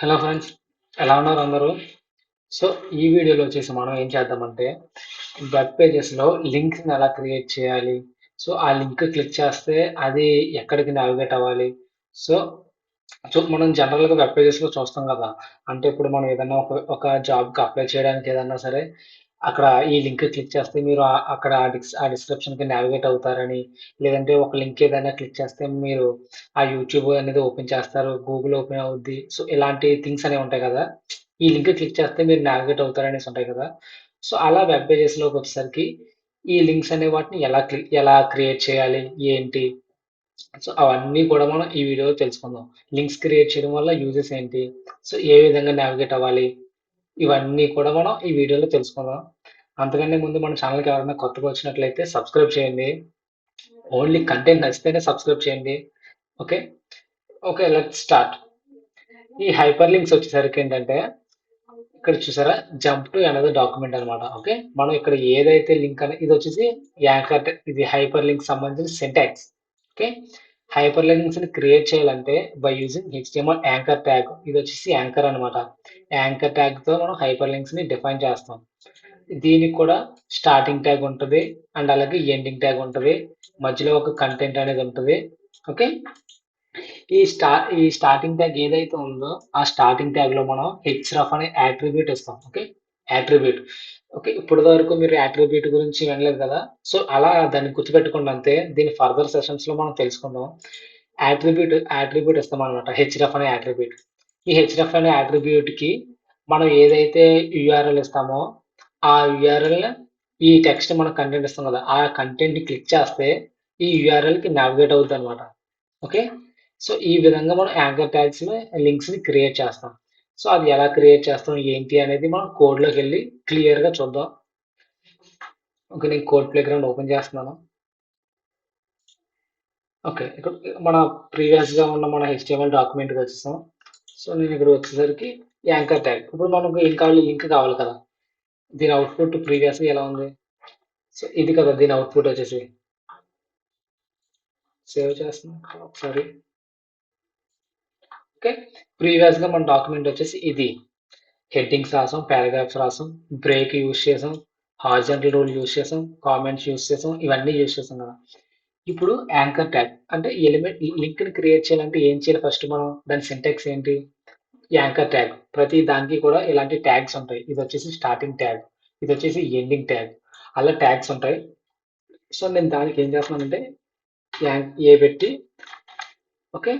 Hello friends, ఎలా ఉన్నారు అందరూ? సో ఈ వీడియోలో వచ్చేసి మనం ఏం చేద్దామంటే వెబ్ పేజెస్లో లింక్స్ని ఎలా క్రియేట్ చేయాలి. సో ఆ లింక్ క్లిక్ చేస్తే అది ఎక్కడికి నావిగేట్ అవ్వాలి. సో సో మనం జనరల్గా వెబ్ పేజెస్లో చూస్తాం కదా. అంటే ఇప్పుడు మనం ఏదైనా ఒక జాబ్కి అప్లై చేయడానికి ఏదన్నా సరే అక్కడ ఈ లింక్ క్లిక్ చేస్తే మీరు అక్కడ ఆ డిస్క్రిప్షన్కి నావిగేట్ అవుతారని, లేదంటే ఒక లింక్ ఏదైనా క్లిక్ చేస్తే మీరు ఆ యూట్యూబ్ అనేది ఓపెన్ చేస్తారు, గూగుల్ ఓపెన్ అవుద్ది. సో ఇలాంటి థింగ్స్ అనేవి ఉంటాయి కదా. ఈ లింక్ క్లిక్ చేస్తే మీరు నావిగేట్ అవుతారనేసి ఉంటాయి కదా. సో అలా వెబ్ పేజెస్లోకి వచ్చేసరికి ఈ లింక్స్ అనే వాటిని ఎలా క్రియేట్ చేయాలి, ఏంటి, సో అవన్నీ కూడా మనం ఈ వీడియోలో తెలుసుకుందాం. లింక్స్ క్రియేట్ చేయడం వల్ల యూజెస్ ఏంటి, సో ఏ విధంగా నావిగేట్ అవ్వాలి, ఇవన్నీ కూడా మనం ఈ వీడియోలో తెలుసుకుందాం. అంతకంటే ముందు మన ఛానల్కి ఎవరైనా కొత్తగా వచ్చినట్లయితే సబ్స్క్రైబ్ చేయండి. ఓన్లీ కంటెంట్ నచ్చితేనే సబ్స్క్రైబ్ చేయండి. ఓకే. Okay, let start. ఈ హైపర్ లింక్స్ వచ్చేసరికి ఏంటంటే ఇక్కడ చూసారా, జంప్ టు అనదర్ డాక్యుమెంట్ అనమాట. ఓకే, మనం ఇక్కడ ఏదైతే లింక్ అని ఇది వచ్చేసి యాంకర్, ఇది హైపర్ లింక్ సంబంధించిన సింటాక్స్. ఓకే, హైపర్ లింక్స్ ని క్రియేట్ చేయాలంటే by using HTML anchor tag. ఇది వచ్చేసి యాంకర్ అనమాట. యాంకర్ ట్యాగ్ తో మనం హైపర్ లింక్స్ ని డిఫైన్ చేస్తాం. దీనికి కూడా స్టార్టింగ్ ట్యాగ్ ఉంటుంది అండ్ అలాగే ఎండింగ్ ట్యాగ్ ఉంటుంది. మధ్యలో ఒక కంటెంట్ అనేది ఉంటుంది. ఓకే, ఈ స్టార్టింగ్ ట్యాగ్ ఏదైతే ఉందో ఆ స్టార్టింగ్ ట్యాగ్ లో మనం హెచ్రఫ్ అనే యాట్రిబ్యూట్ ఇస్తాం. Okay, attribute. ఓకే, ఇప్పటి వరకు మీరు యాట్రిబ్యూట్ గురించి వినలేదు కదా. సో అలా దాన్ని గుర్తుపెట్టుకోండి అంతే. దీని ఫర్దర్ సెషన్స్ లో మనం తెలుసుకుందాం. యాట్రిబ్యూట్ ఇస్తాం అనమాట, హెచ్రఫ్ అనే యాట్రిబ్యూట్. ఈ హెచ్రఫ్ అనే యాట్రిబ్యూట్ కి మనం ఏదైతే యూఆర్ఎల్ ఇస్తామో ఆ యూఆర్ఎల్, ఈ టెక్స్ట్ మన కంటెంట్ ఇస్తాం కదా, ఆ కంటెంట్ ని క్లిక్ చేస్తే ఈ యూఆర్ఎల్ కి నావిగేట్ అవుతుంది అనమాట. ఓకే, సో ఈ విధంగా మనం యాంకర్ ట్యాగ్స్ లింక్స్ ని క్రియేట్ చేస్తాం. సో అది ఎలా క్రియేట్ చేస్తాం ఏంటి అనేది మనం కోడ్ లోకి వెళ్ళి క్లియర్ గా చూద్దాం. ఓకే, నేను కోడ్ ప్లే గ్రౌండ్ ఓపెన్ చేస్తున్నాను. ఓకే, ఇక్కడ మన ప్రీవియస్ గా ఉన్న మన HTML డాక్యుమెంట్ కి వచ్చేసాం. సో నేను ఇక్కడ వచ్చేసరికి యాంకర్ ట్యాగ్, ఇప్పుడు మనకు ఏం కావాలి, లింక్ కావాలి కదా. దీని అవుట్పుట్ ప్రీవియస్ గా ఎలా ఉంది, సో ఇది కదా దీని అవుట్పుట్ వచ్చేసి. సేవ్ చేస్తున్నాను ఒకసారి. ఓకే, ప్రీవియస్ గా మన డాక్యుమెంట్ వచ్చేసి ఇది. హెడ్డింగ్స్ రాసాం, పారాగ్రాఫ్స్ రాసాం, బ్రేక్ యూజ్ చేసాం, హారిజాంటల్ రూల్ యూజ్ చేసాం, కామెంట్స్ యూజ్ చేసాం, ఇవన్నీ యూజ్ చేసాం కదా. ఇప్పుడు యాంకర్ ట్యాగ్ అంటే ఎలిమెంట్ లింక్ ని క్రియేట్ చేయాలంటే ఏం చేయాలి, ఫస్ట్ మనం దాని సింటాక్స్ ఏంటి. యాంకర్ ట్యాగ్, ప్రతి దానికి కూడా ఇలాంటి ట్యాగ్స్ ఉంటాయి. ఇది వచ్చేసి స్టార్టింగ్ ట్యాగ్, ఇది వచ్చేసి ఎండింగ్ ట్యాగ్, అలా ట్యాగ్స్ ఉంటాయి. సో నేను దానికి ఏం చేస్తున్నానంటే ఏ పెట్టి. ఓకే,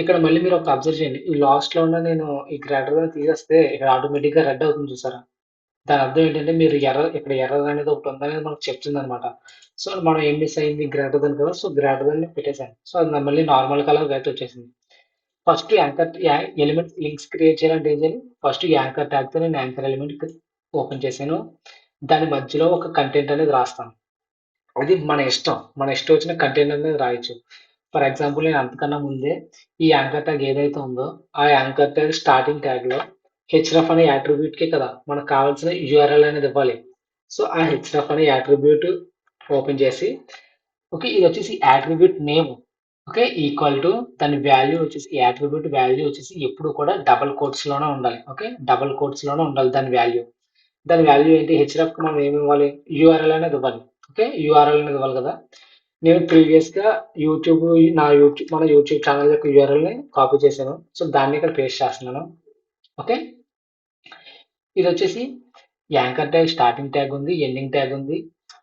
ఇక్కడ మళ్ళీ మీరు ఒక అబ్జర్వ్ చేయండి, ఈ లాస్ట్ లో ఉన్న నేను ఈ గ్రేటర్ దాన్ తీసేస్తే ఇక్కడ ఆటోమేటిక్ గా రెడ్ అవుతుంది చూసారా. దాని అర్థం ఏంటంటే మీరు ఇక్కడ ఎర్రర్ అనేది ఒకటి ఉందనేది మనకు చెప్తుంది అనమాట. సో మనం ఏం మిస్ అయింది, గ్రేటర్ దాన్ కదా, సో గ్రేటర్ దాన్ పెట్టేశాను. సో అది మళ్ళీ నార్మల్ కలర్ అయితే వచ్చేసింది. First anchor element links create చేయాలంటే ఏం చేయాలి, ఫస్ట్ యాంకర్ ట్యాగ్ తో నేను యాంకర్ ఎలిమెంట్ ఓపెన్ చేశాను. దాని మధ్యలో ఒక కంటెంట్ అనేది రాస్తాను. అది మన ఇష్టం వచ్చిన కంటెంట్ అనేది రాయొచ్చు. ఫర్ ఎగ్జాంపుల్ నేను అంతకన్నా ముందే ఈ యాంకర్ ట్యాగ్ ఏదైతే ఉందో ఆ యాంకర్ ట్యాగ్ స్టార్టింగ్ ట్యాగ్ లో హెచ్రఫ్ అనే యాట్రిబ్యూట్ కి కదా మనకు కావాల్సిన యూఆర్ఎల్ అనేది ఇవ్వాలి. సో ఆ హెచ్రఫ్ అనే యాట్రిబ్యూట్ ఓపెన్ చేసి, ఓకే ఇది వచ్చేసి attribute name. Okay, equal to దాని వాల్యూ వచ్చేసి, యాట్రిబ్యూట్ వాల్యూ వచ్చేసి ఎప్పుడు కూడా డబల్ కోట్స్ లోనే ఉండాలి. ఓకే, డబల్ కోట్స్ లోనే ఉండాలి దాని వాల్యూ. దాని వాల్యూ ఏంటి, హెచ్రఫ్ కి మనం ఏమి ఇవ్వాలి, యూఆర్ఎల్ అనేది ఇవ్వాలి. ఓకే, యూఆర్ఎల్ అనేది ఇవ్వాలి కదా. నేను ప్రీవియస్ గా యూట్యూబ్ మన యూట్యూబ్ ఛానల్ యొక్క యూఆర్ఎల్ ని కాపీ చేశాను. సో దాన్ని ఇక్కడ పేస్ట్ చేస్తున్నాను. ఓకే, ఇది వచ్చేసి యాంకర్ ట్యాగ్, స్టార్టింగ్ ట్యాగ్ ఉంది, ఎండింగ్ ట్యాగ్ ఉంది.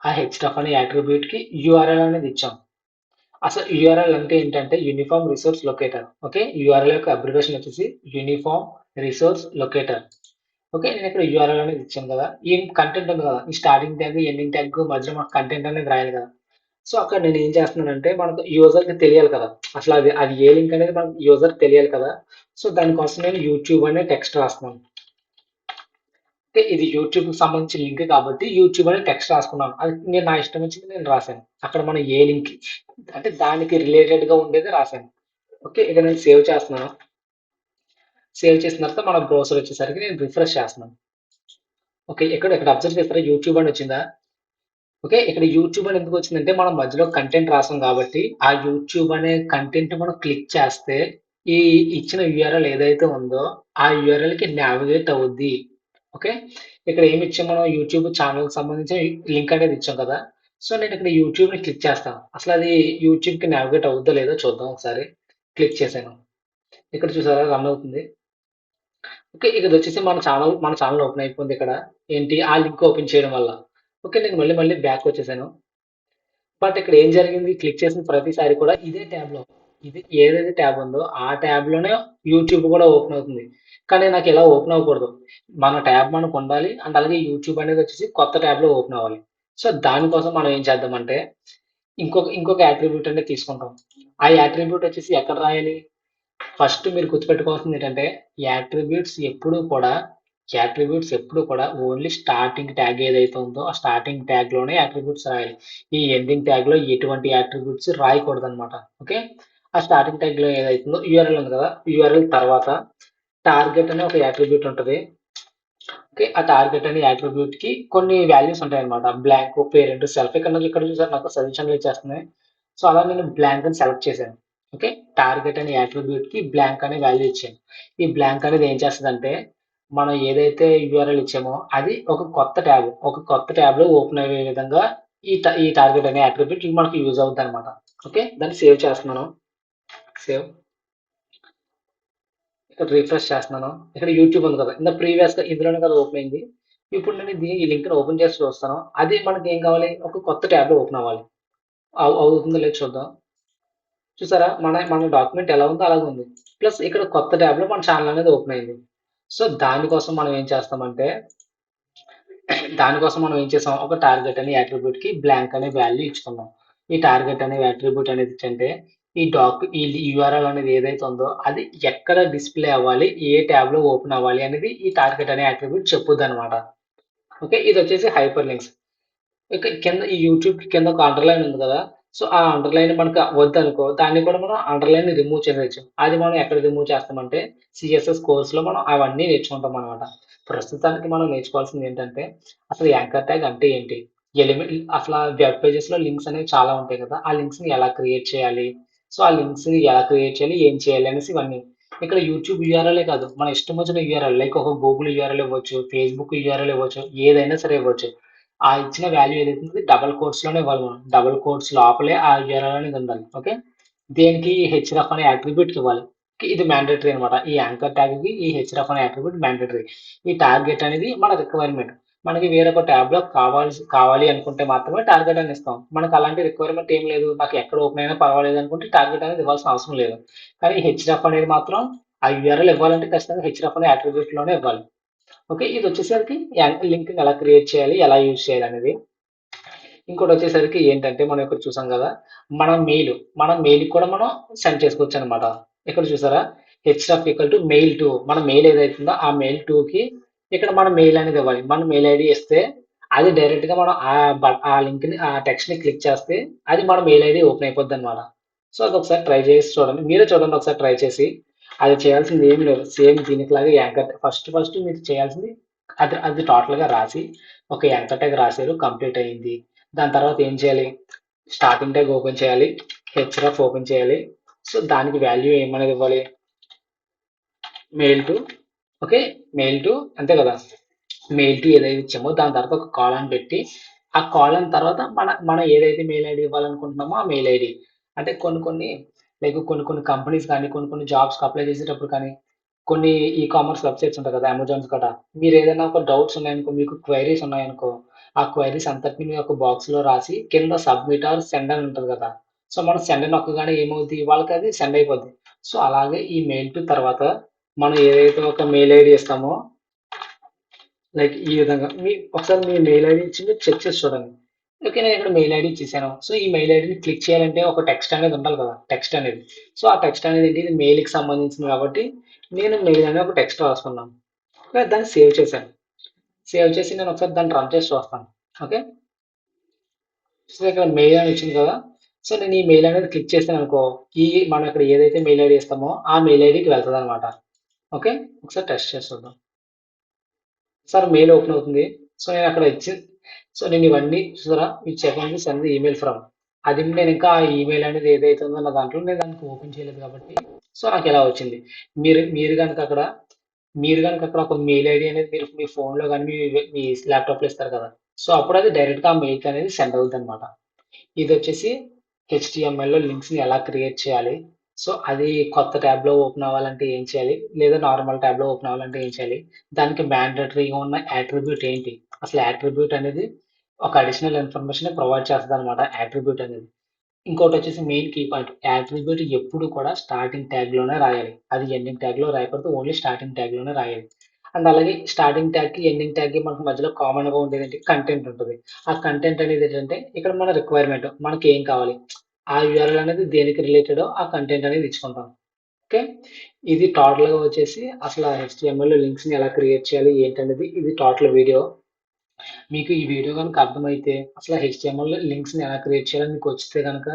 ఆ హెచ్రఫ్ అనే యాట్రిబ్యూట్ కి యూఆర్ఎల్ అనేది ఇచ్చాం. అసలు యూఆర్ఎల్ అంటే ఏంటంటే uniform resource locator. Okay, URL యొక్క అబ్రివేషన్ వచ్చేసి యూనిఫామ్ రిసోర్స్ లొకేటర్. ఓకే, నేను ఇక్కడ యూఆర్ఎల్ అనేది ఇచ్చాను కదా. ఈ కంటెంట్ ఉంది కదా, ఈ స్టార్టింగ్ ట్యాగ్ ఎండింగ్ ట్యాగ్ మధ్యలో మనకు కంటెంట్ అనేది రాయాలి కదా. సో అక్కడ నేను ఏం చేస్తున్నానంటే మనకు యూజర్ కి తెలియాలి కదా, అసలు అది ఏ లింక్ అనేది మనకు యూజర్ తెలియాలి కదా. సో దానికోసం నేను యూట్యూబ్ అనే టెక్స్ట్ రాస్తున్నాను. అంటే ఇది యూట్యూబ్ కి సంబంధించిన లింక్ కాబట్టి యూట్యూబ్ అనే టెక్స్ట్ రాసుకున్నాను. అది నేను నా ఇష్టం వచ్చింది నేను రాశాను. అక్కడ మనం ఏ లింక్ అంటే దానికి రిలేటెడ్ గా ఉండేది రాశాను. ఓకే, ఇక నేను సేవ్ చేస్తున్నాను. సేవ్ చేసిన తర్వాత మన బ్రౌజర్ వచ్చేసరికి నేను రిఫ్రెష్ చేస్తున్నాను. ఓకే, ఇక్కడ అబ్జర్వ్ చేస్తారా, యూట్యూబ్ అని వచ్చిందా. ఓకే, ఇక్కడ యూట్యూబ్ అని ఎందుకు వచ్చిందంటే మనం మధ్యలో కంటెంట్ రాసాం కాబట్టి ఆ యూట్యూబ్ అనే కంటెంట్ మనం క్లిక్ చేస్తే ఈ ఇచ్చిన యూఆర్ఎల్ ఏదైతే ఉందో ఆ యూఆర్ఎల్ కి నావిగేట్ అవుద్ది. ఓకే. ఇక్కడ ఏమి ఇచ్చాం మనం యూట్యూబ్ ఛానల్ కి సంబంధించిన లింక్ అనేది ఇచ్చాం కదా. సో నేను ఇక్కడ యూట్యూబ్ ని క్లిక్ చేస్తాను. అసలు అది యూట్యూబ్ కి నావిగేట్ అవుద్దో లేదో చూద్దాం ఒకసారి. క్లిక్ చేశాను. ఇక్కడ చూసారా రన్ అవుతుంది. ఓకే. ఇక్కడ వచ్చేసి మన ఛానల్ ఓపెన్ అయిపోయింది ఇక్కడ. ఏంటి ఆ లింక్ ఓపెన్ చేయడం వల్ల. ఓకే. నేను మళ్ళీ బ్యాక్ వచ్చేసాను. బట్ ఇక్కడ ఏం జరిగింది? క్లిక్ చేసిన ప్రతిసారి కూడా ఇదే ట్యాబ్‌లో ఇది ఏదైతే ట్యాబ్ ఉందో ఆ ట్యాబ్‌లోనే యూట్యూబ్ కూడా ఓపెన్ అవుతుంది. కానీ నాకు ఇలా ఓపెన్ అవ్వకూడదు. మన ట్యాబ్ మనకు ఉండాలి. అండ్ అలాగే యూట్యూబ్ అనేది వచ్చేసి కొత్త ట్యాబ్‌లో ఓపెన్ అవ్వాలి. సో దానికోసం మనం ఏం చేద్దామంటే ఇంకొక యాట్రిబ్యూట్ అనేది తీసుకుంటాం. ఆ యాట్రిబ్యూట్ వచ్చేసి ఎక్కడ రాయాలి? ఫస్ట్ మీరు గుర్తుపెట్టుకోవాల్సింది ఏంటంటే యాట్రిబ్యూట్స్ ఎప్పుడు కూడా ఓన్లీ స్టార్టింగ్ ట్యాగ్ ఏదైతే ఉందో ఆ స్టార్టింగ్ ట్యాగ్ లోనే యాట్రిబ్యూట్స్ రాయాలి. ఈ ఎండింగ్ ట్యాగ్ లో ఎటువంటి యాట్రిబ్యూట్స్ రాయకూడదు అనమాట. ఓకే. ఆ స్టార్టింగ్ ట్యాగ్ లో ఏదైతుందో యూఆర్ఎల్ ఉంది కదా, యూఆర్ఎల్ తర్వాత టార్గెట్ అనే ఒక యాట్రిబ్యూట్ ఉంటుంది. ఓకే. ఆ టార్గెట్ అనే యాట్రిబ్యూట్ కి కొన్ని వాల్యూస్ ఉంటాయి అనమాట. Blank, parent, self. ఇక్కడ చూసారు నాకు సజెషన్లు ఇచ్చేస్తున్నాయి. సో అలా నేను బ్లాంక్ అని సెలెక్ట్ చేశాను. ఓకే. టార్గెట్ అనే యాట్రిబ్యూట్ కి బ్లాంక్ అనే వాల్యూ ఇచ్చాను. ఈ బ్లాంక్ అనేది ఏం చేస్తుందంటే మనం ఏదైతే యూఆర్ఎల్ ఇచ్చామో అది ఒక కొత్త ట్యాబ్ లో ఓపెన్ అయ్యే విధంగా ఈ టార్గెట్ అనే యాట్రిబ్యూట్ మనకి యూజ్ అవుతుంది అనమాట. ఓకే. దాన్ని సేవ్ చేస్తున్నాను. సేవ్. ఇక్కడ రిఫ్రెష్ చేస్తున్నాను. ఇక్కడ యూట్యూబ్ ఉంది కదా, ఇంత ప్రీవియస్ గా ఇందులోనే కదా ఓపెన్ అయింది. ఇప్పుడు నేను ఈ లింక్ ని ఓపెన్ చేసి చూస్తాను. అది మనకి ఏం కావాలి? ఒక కొత్త ట్యాబ్ లో ఓపెన్ అవ్వాలి. అవుతుందో లేదో చూద్దాం. చూసారా మన డాక్యుమెంట్ ఎలా ఉందో అలాగే ఉంది. ప్లస్ ఇక్కడ కొత్త ట్యాబ్ లో మన ఛానల్ అనేది ఓపెన్ అయింది. సో దానికోసం మనం ఏం చేస్తామంటే దానికోసం మనం ఏం చేసాం? ఒక టార్గెట్ అనే యాట్రిబ్యూట్ కి బ్లాంక్ అనే వాల్యూ ఇచ్చుకున్నాం. ఈ టార్గెట్ అనే యాట్రిబ్యూట్ అనేది ఏంటంటే ఈ యూఆర్ఎల్ అనేది ఏదైతే ఉందో అది ఎక్కడ డిస్ప్లే అవ్వాలి, ఏ ట్యాబ్ లో ఓపెన్ అవ్వాలి అనేది ఈ టార్గెట్ అనే యాట్రిబ్యూట్ చెప్పుద్ది అనమాట. ఓకే. ఇది వచ్చేసి హైపర్ లింక్స్. ఇక కింద ఈ యూట్యూబ్ కింద ఒక అండర్‌లైన్ ఉంది కదా! సో, ఆ అండర్‌లైన్ మనకు వద్దనుకో దాన్ని కూడా మనం అండర్‌లైన్‌ని రిమూవ్ చేసేయొచ్చు. అది మనం ఎక్కడ రిమూవ్ చేస్తామంటే సీఎస్ఎస్ కోర్స్‌లో మనం అవన్నీ నేర్చుకుంటామనమాట. ప్రస్తుతానికి మనం నేర్చుకోవాల్సింది ఏంటంటే అసలు యాంకర్ ట్యాగ్ అంటే ఏంటి? అసల వెబ్ పేజెస్‌లో లింక్స్ అనేవి చాలా ఉంటాయి కదా! ఆ లింక్స్‌ని ఎలా క్రియేట్ చేయాలి? సో, ఆ లింక్స్‌ని ఎలా క్రియేట్ చేయాలి? ఏం చేయాలి? అనేసి ఇవన్నీ. ఇక్కడ యూట్యూబ్ యూఆర్ఎలే కాదు. మన ఇష్టం వచ్చిన యూఆర్ఎల్ లైక్ ఒక గూగుల్ యూఆర్ఎల్ ఇవ్వచ్చు, ఫేస్‌బుక్ యూఆర్ఎల్ ఇవ్వచ్చు, ఏదైనా సరే ఇవ్వచ్చు. ఆ ఇచ్చిన వాల్యూ ఏదైతే ఉందో డబుల్ కోట్స్ లోనే ఇవ్వాలి మనం. డబుల్ కోట్స్ లోపలే ఆ యూఆర్ఎల్ అనేది ఉండాలి. ఓకే. దేనికి హెచ్‌రఫ్ అనే అట్రిబ్యూట్‌కి ఇవ్వాలి. ఇది మ్యాండేటరీ అనమాట. ఈ యాంకర్ ట్యాగ్‌కి ఈ హెచ్‌రఫ్ అనే అట్రిబ్యూట్ మ్యాండేటరీ. ఈ టార్గెట్ అనేది మన రిక్వైర్మెంట్. మనకి వేరొక ట్యాబ్‌లో కావాలి అనుకుంటే మాత్రమే టార్గెట్ అని ఇస్తాం. మనకు అలాంటి రిక్వైర్మెంట్ ఏం లేదు. నాకు ఎక్కడ ఓపెన్ అయినా పర్వాలేదు అనుకుంటే టార్గెట్ అనేది ఇవ్వాల్సిన అవసరం లేదు. కానీ హెచ్‌రఫ్ అనేది మాత్రం ఆ యూఆర్ఎల్ ఇవ్వాలంటే ఖచ్చితంగా హెచ్‌రఫ్ అనే అట్రిబ్యూట్ లోనే ఇవ్వాలి. ఓకే. ఇది వచ్చేసరికి లింక్ ఎలా క్రియేట్ చేయాలి, ఎలా యూజ్ చేయాలి అనేది. ఇంకోటి వచ్చేసరికి ఏంటంటే మనం ఇక్కడ చూసాం కదా, మన మెయిల్ కూడా మనం సెండ్ చేసుకోవచ్చు అనమాట. ఇక్కడ చూసారా, HF equal to mail to మన మెయిల్ ఏదైతుందో ఆ మెయిల్ కి ఇక్కడ మన మెయిల్ అనేది ఇవ్వాలి. మన మెయిల్ ఐడి ఇస్తే అది డైరెక్ట్ గా మనం ఆ లింక్ ని ఆ టెక్స్ట్ ని క్లిక్ చేస్తే అది మన మెయిల్ ఐడి ఓపెన్ అయిపోద్ది అనమాట. సో అది ఒకసారి ట్రై చేసి చూడండి. మీరే చూడండి ఒకసారి ట్రై చేసి. అది చేయాల్సింది ఏమి లేదు. సేమ్ దీనికి లాగా యాంకర్ ఫస్ట్ మీరు చేయాల్సింది అది టోటల్ గా రాసి ఒక యాంకర్ ట్యాగ్ రాశారు, కంప్లీట్ అయింది. దాని తర్వాత ఏం చేయాలి? స్టార్టింగ్ ట్యాగ్ ఓపెన్ చేయాలి, హెచ్‌రఫ్ ఓపెన్ చేయాలి. సో దానికి వాల్యూ ఏమనేది ఇవ్వాలి? Mail to. Okay. Mail to అంతే కదా. మెయిల్ టు ఏదైతే ఇచ్చామో దాని తర్వాత ఒక కాలన్ పెట్టి ఆ కాలన్ తర్వాత మనం ఏదైతే మెయిల్ ఐడి ఇవ్వాలనుకుంటున్నామో ఆ మెయిల్ ఐడి. అంటే కొన్ని కొన్ని కంపెనీస్ కానీ కొన్ని జాబ్స్కి అప్లై చేసేటప్పుడు కానీ కొన్ని ఈ కామర్స్ వెబ్సైట్స్ ఉంటాయి కదా, అమెజాన్స్ గటా. మీరు ఏదైనా ఒక డౌట్స్ ఉన్నాయనుకో, మీకు క్వైరీస్ ఉన్నాయనుకో, ఆ క్వైరీస్ అంతటిని మీ ఒక బాక్స్ లో రాసి కింద సబ్మిట్ ఆర్ సెండ్ అని ఉంటుంది కదా. సో మనం సెండ్ నొక్కగానే ఏమవుద్ది? వాళ్ళకి అది సెండ్ అయిపోద్ది. సో అలాగే ఈ మెయిల్ టు తర్వాత మనం ఏదైతే ఒక మెయిల్ ఐడి ఇస్తామో లైక్ ఈ విధంగా ఒకసారి మీ మెయిల్ ఐడి ఇచ్చి మీరు చెక్ చేసి చూడండి. ఓకే. నేను ఇక్కడ మెయిల్ ఐడి ఇచ్చేసాను. సో ఈ మెయిల్ ఐడిని క్లిక్ చేయాలంటే ఒక టెక్స్ట్ అనేది ఉండాలి కదా, టెక్స్ట్ అనేది. సో ఆ టెక్స్ట్ అనేది ఏంటి? ఇది మెయిల్కి సంబంధించింది కాబట్టి నేను మెయిల్ అనే ఒక టెక్స్ట్ రాసుకున్నాను. ఓకే, దాన్ని సేవ్ చేశాను. సేవ్ చేసి నేను ఒకసారి దాన్ని రన్ చేసి చూస్తాను. ఓకే. సో ఇక్కడ మెయిల్ అని వచ్చింది కదా. సో నేను ఈ మెయిల్ అనేది క్లిక్ చేస్తాను అనుకో, మనం ఇక్కడ ఏదైతే మెయిల్ ఐడి ఇస్తామో ఆ మెయిల్ ఐడికి వెళ్తుంది అనమాట. ఓకే. ఒకసారి టెస్ట్ చేసి చూద్దాం. సార్ మెయిల్ ఓపెన్ అవుతుంది. సో నేను అక్కడ ఇచ్చి సో నేను ఇవన్నీ చూసారా, ఈ చెక్ సెండ్ ఈమెయిల్ ఫ్రమ్ అది నేను ఇంకా ఆ ఈమెయిల్ అనేది ఏదైతే ఉందో నా దాంట్లో నేను దానికి ఓపెన్ చేయలేదు కాబట్టి సో నాకు ఇలా వచ్చింది. మీరు మీరు గనుక అక్కడ మీరు గనుక అక్కడ ఒక మెయిల్ ఐడీ అనేది మీరు మీ ఫోన్‌లో గాని, మీ ల్యాప్‌టాప్‌లో ఇస్తారు కదా! సో అప్పుడు అది డైరెక్ట్‌గా ఆ మెయిల్‌కి అనేది సెండ్ అవుద్దనమాట. ఇదొచ్చేసి హెచ్‌టీఎంఎల్‌లో లింక్స్‌ని ఎలా క్రియేట్ చేయాలి? సో, అది కొత్త ట్యాబ్‌లో ఓపెన్ అవ్వాలంటే ఏం చేయాలి? లేదా నార్మల్ ట్యాబ్‌లో ఓపెన్ అవ్వాలంటే ఏం చేయాలి? దానికి మ్యాండేటరీగా ఉన్న యాట్రిబ్యూట్ ఏంటి? అసలు యాట్రిబ్యూట్ అనేది ఒక అడిషనల్ ఇన్ఫర్మేషన్‌ని ప్రొవైడ్ చేస్తదనమాట యాట్రిబ్యూట్ అనేది. ఇంకోటొచ్చేసి మెయిన్ కీ పాయింట్. యాట్రిబ్యూట్ ఎప్పుడు కూడా స్టార్టింగ్ ట్యాగ్‌లోనే రాయాలి. అది ఎండింగ్ ట్యాగ్‌లో రాయకూడదు. ఓన్లీ స్టార్టింగ్ ట్యాగ్‌లోనే రాయాలి. అండ్ అలాగే స్టార్టింగ్ ట్యాగ్‌కి, ఎండింగ్ ట్యాగ్‌కి మనకు మధ్యలో కామన్‌గా ఉండేదేంటి కంటెంట్ ఉంటది. ఆ కంటెంట్ అనేది ఏంటంటే ఇక్కడ మన రిక్వైర్మెంట్ మనకేం కావాలి? ఆ యూఆర్ఎల్ అనేది దేనికి రిలేటెడో ఆ కంటెంట్ అనేది ఇచ్చుకుంటాం. ఓకే. ఇది టోటల్‌గా వచ్చేసి అసల హెచ్‌టీఎంఎల్‌లో లింక్స్‌ని ఎలా క్రియేట్ చేయాలి ఏంటనేది ఇది టోటల్ వీడియో. మీకు ఈ వీడియో గనుక అర్థమైతే అసలు హెచ్‌టీఎంఎల్ లింక్స్‌ని ఎలా క్రియేట్ చేయాలో మీకొచ్చితే గనక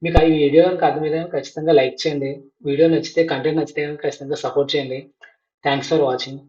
మీకు ఆ వీడియో గనుక అర్థమైతే గనుక ఖచ్చితంగా లైక్ చేయండి. వీడియో నచ్చితే కంటెంట్ నచ్చితే గనుక ఖచ్చితంగా సపోర్ట్ చేయండి. Thanks for watching.